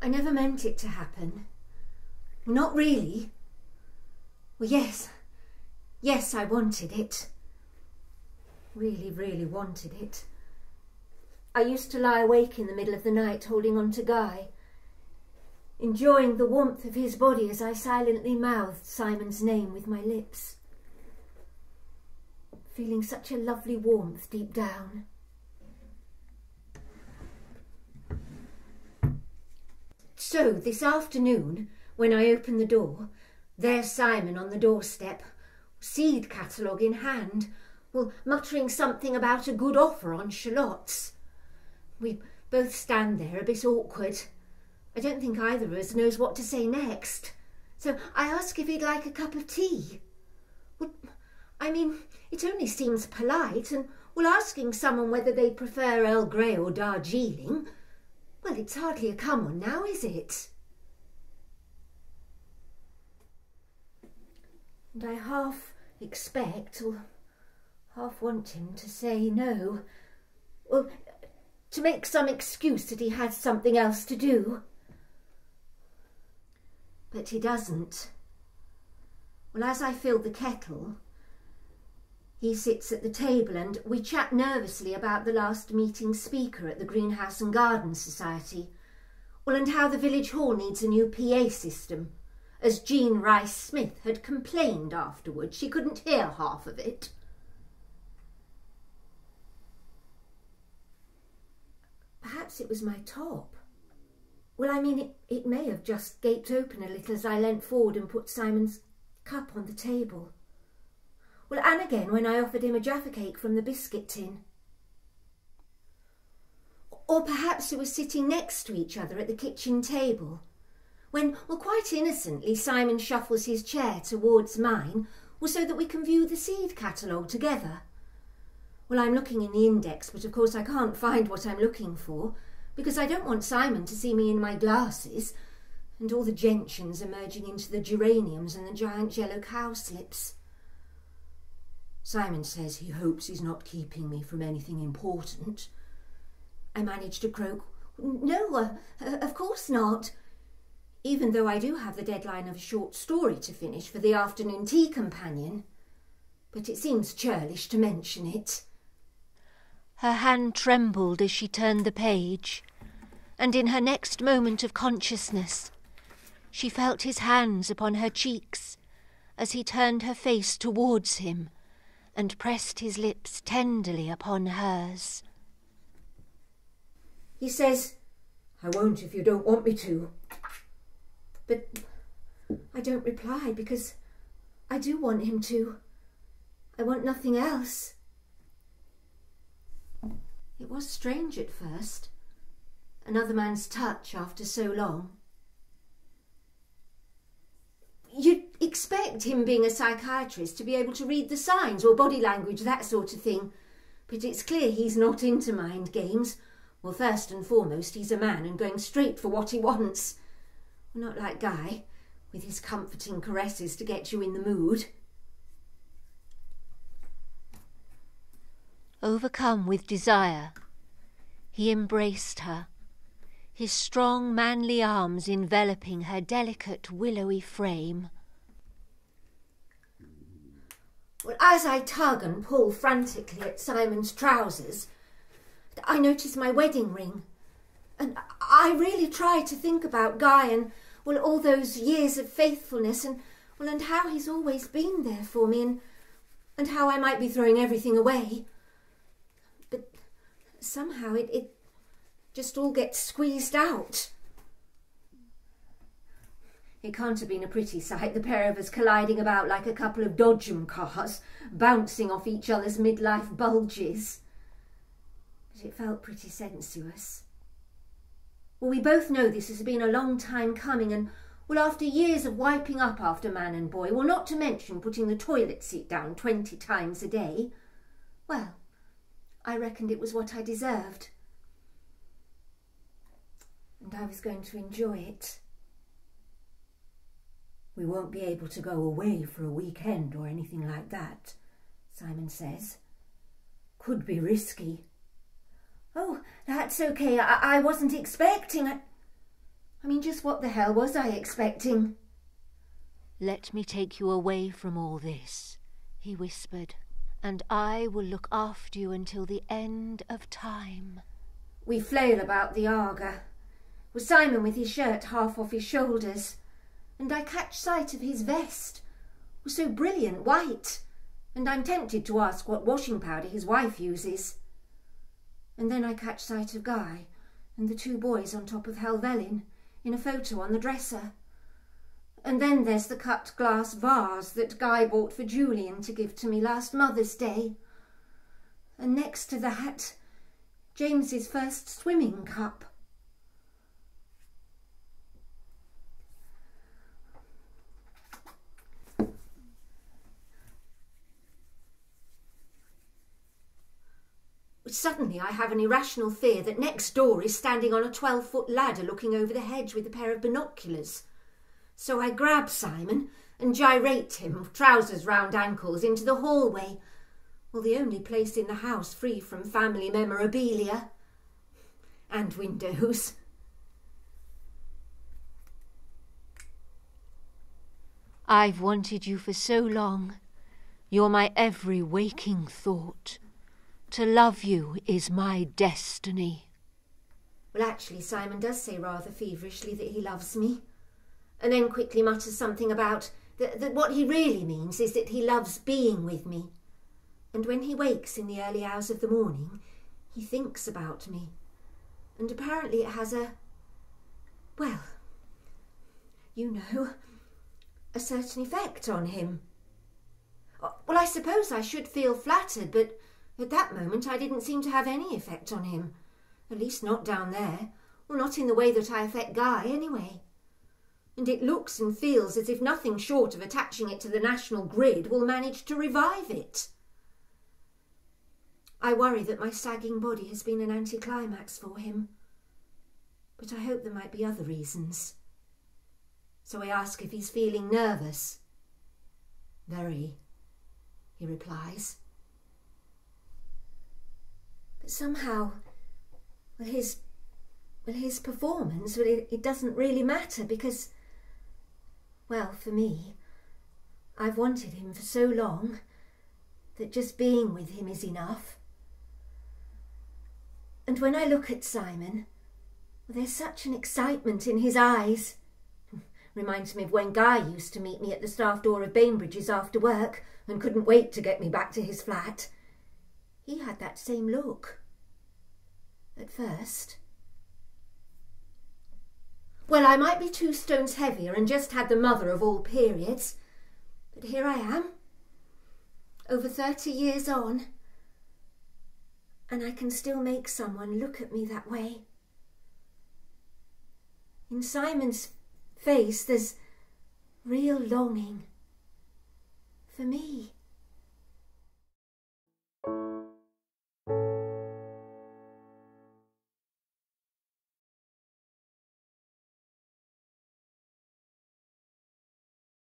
I never meant it to happen. Not really. Well, yes. Yes, I wanted it. Really, really wanted it. I used to lie awake in the middle of the night holding on to Guy, enjoying the warmth of his body as I silently mouthed Simon's name with my lips, feeling such a lovely warmth deep down. So this afternoon, when I opened the door, there's Simon on the doorstep, seed catalogue in hand, well, muttering something about a good offer on shallots. We both stand there a bit awkward. I don't think either of us knows what to say next. So I ask if he'd like a cup of tea. Well, I mean, it only seems polite, and well, asking someone whether they prefer Earl Grey or Darjeeling, well, it's hardly a come on now, is it? And I half expect, or half want him to say no, or to make some excuse that he has something else to do. But he doesn't. Well, as I fill the kettle, he sits at the table and we chat nervously about the last meeting speaker at the Greenhouse and Garden Society, well, and how the village hall needs a new PA system, as Jean Rice-Smith had complained afterwards she couldn't hear half of it. Perhaps it was my top. Well, I mean, it may have just gaped open a little as I leant forward and put Simon's cup on the table. Well, and again when I offered him a Jaffa cake from the biscuit tin. Or perhaps we were sitting next to each other at the kitchen table, when, well, quite innocently, Simon shuffles his chair towards mine, well, so that we can view the seed catalogue together. Well, I'm looking in the index, but of course I can't find what I'm looking for, because I don't want Simon to see me in my glasses, and all the gentians emerging into the geraniums and the giant yellow cowslips. Simon says he hopes he's not keeping me from anything important. I manage to croak, "No, of course not," even though I do have the deadline of a short story to finish for the afternoon tea companion. But it seems churlish to mention it. Her hand trembled as she turned the page, and in her next moment of consciousness, she felt his hands upon her cheeks as he turned her face towards him and pressed his lips tenderly upon hers. He says, "I won't if you don't want me to." But I don't reply because I do want him to. I want nothing else. It was strange at first, another man's touch after so long. You'd expect him, being a psychiatrist, to be able to read the signs or body language, that sort of thing. But it's clear he's not into mind games. Well, first and foremost, he's a man and going straight for what he wants. Not like Guy, with his comforting caresses to get you in the mood. Overcome with desire, he embraced her, his strong manly arms enveloping her delicate willowy frame. Well, as I tug and pull frantically at Simon's trousers, I notice my wedding ring, and I really try to think about Guy and, well, all those years of faithfulness and, well, and how he's always been there for me and how I might be throwing everything away. But somehow it just all gets squeezed out. It can't have been a pretty sight, the pair of us colliding about like a couple of dodgem cars, bouncing off each other's midlife bulges. But it felt pretty sensuous. Well, we both know this has been a long time coming and, well, after years of wiping up after man and boy, well, not to mention putting the toilet seat down 20 times a day, well, I reckoned it was what I deserved. And I was going to enjoy it. "We won't be able to go away for a weekend or anything like that," Simon says. "Could be risky." "Oh, that's okay. I wasn't expecting. I mean, just what the hell was I expecting? "Let me take you away from all this," he whispered, "and I will look after you until the end of time." We flail about the Arga, with Simon with his shirt half off his shoulders, and I catch sight of his vest, was so brilliant white, and I'm tempted to ask what washing powder his wife uses. And then I catch sight of Guy and the two boys on top of Helvellyn in a photo on the dresser. And then there's the cut glass vase that Guy bought for Julian to give to me last Mother's Day. And next to that, James's first swimming cup. Suddenly I have an irrational fear that next door is standing on a 12-foot ladder looking over the hedge with a pair of binoculars. So I grab Simon and gyrate him, trousers round ankles, into the hallway, well, the only place in the house free from family memorabilia and windows. "I've wanted you for so long. You're my every waking thought. To love you is my destiny." Well, actually, Simon does say rather feverishly that he loves me, and then quickly mutters something about that what he really means is that he loves being with me. And when he wakes in the early hours of the morning, he thinks about me. And apparently it has well, you know, a certain effect on him. Well, I suppose I should feel flattered, but at that moment I didn't seem to have any effect on him. At least not down there, or not in the way that I affect Guy, anyway. And it looks and feels as if nothing short of attaching it to the national grid will manage to revive it. I worry that my sagging body has been an anticlimax for him, but I hope there might be other reasons. So I ask if he's feeling nervous. "Very," he replies. But somehow, his performance, it doesn't really matter because, well, for me, I've wanted him for so long that just being with him is enough. And when I look at Simon, there's such an excitement in his eyes. Reminds me of when Guy used to meet me at the staff door of Bainbridge's after work and couldn't wait to get me back to his flat. He had that same look. At first. Well, I might be 2 stones heavier and just had the mother of all periods, but here I am, over 30 years on, and I can still make someone look at me that way. In Simon's face there's real longing for me.